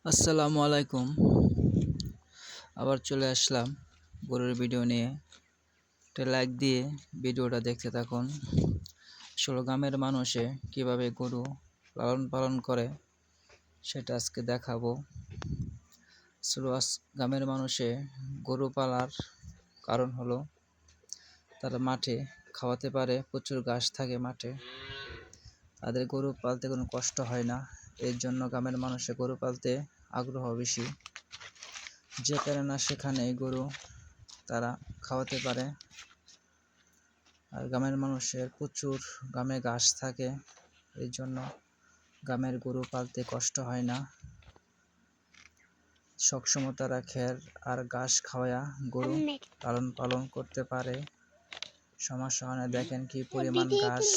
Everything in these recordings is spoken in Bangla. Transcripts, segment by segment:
আসসালামু আলাইকুম। আবার চলে আসলাম গরুর ভিডিও নিয়ে। একটা লাইক দিয়ে ভিডিওটা দেখতে থাকুন। আসলে গ্রামের মানুষে কিভাবে গরু লালন পালন করে সেটা আজকে দেখাবো। আসলে গ্রামের মানুষে গরু পালার কারণ হলো তারা মাঠে খাওয়াতে পারে, প্রচুর ঘাস থাকে মাঠে, তাদের গরু পালতে কোনো কষ্ট হয় না। এর জন্য গ্রামের মানুষে গরু পালতে আগ্রহ বেশি। যেখানে না সেখানে গরু তারা খাওয়াতে পারে। আর গ্রামের মানুষের প্রচুর গ্রামে ঘাস থাকে, এই জন্য গ্রামের গরু পালতে কষ্ট হয় না। সবসময় তারা খের আর ঘাস খাওয়া গরু লালন পালন করতে পারে, সমস্যা হয় না। দেখেন কি পরিমাণ ঘাস,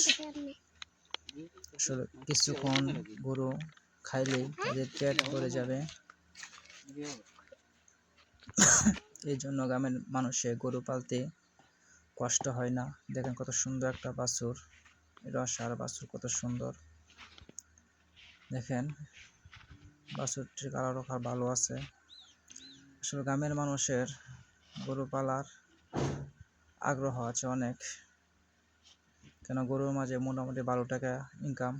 আসলে কিছুক্ষণ গরু খাইলেই তাদের পেট ভরে যাবে। এই জন্য গ্রামের মানুষের গরু পালতে কষ্ট হয় না। দেখেন কত সুন্দর একটা বাছুর, রসার বাছুর, কত সুন্দর। দেখেন বাছুরটির কালারও ভালো আছে। আসলে গ্রামের মানুষের গরু পালার আগ্রহ আছে অনেক, কেন গরুর মাঝে মোটামুটি 12 টাকা ইনকাম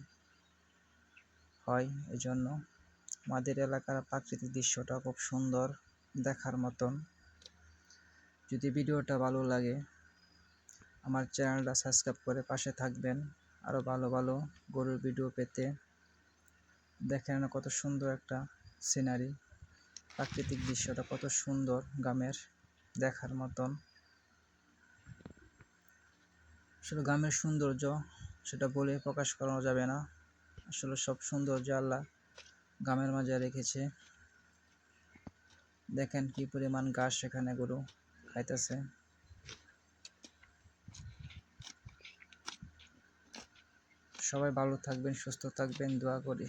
হয়। এই জন্য আমাদের এলাকার প্রাকৃতিক দৃশ্যটা খুব সুন্দর, দেখার মতন। যদি ভিডিওটা ভালো লাগে আমার চ্যানেলটা সাবস্ক্রাইব করে পাশে থাকবেন আরও ভালো ভালো গরুর ভিডিও পেতে। দেখেন কত সুন্দর একটা সিনারি, প্রাকৃতিক দৃশ্যটা কত সুন্দর গ্রামের, দেখার মতন। আসলে গ্রামের সৌন্দর্য সেটা বলে প্রকাশ করানো যাবে না। আসলে সব সৌন্দর্য আল্লাহ গ্রামের মাঝে রেখেছে। দেখেন কি পরিমাণ ঘাস সেখানে গরু খাইতেছে। সবাই ভালো থাকবেন, সুস্থ থাকবেন, দোয়া করি।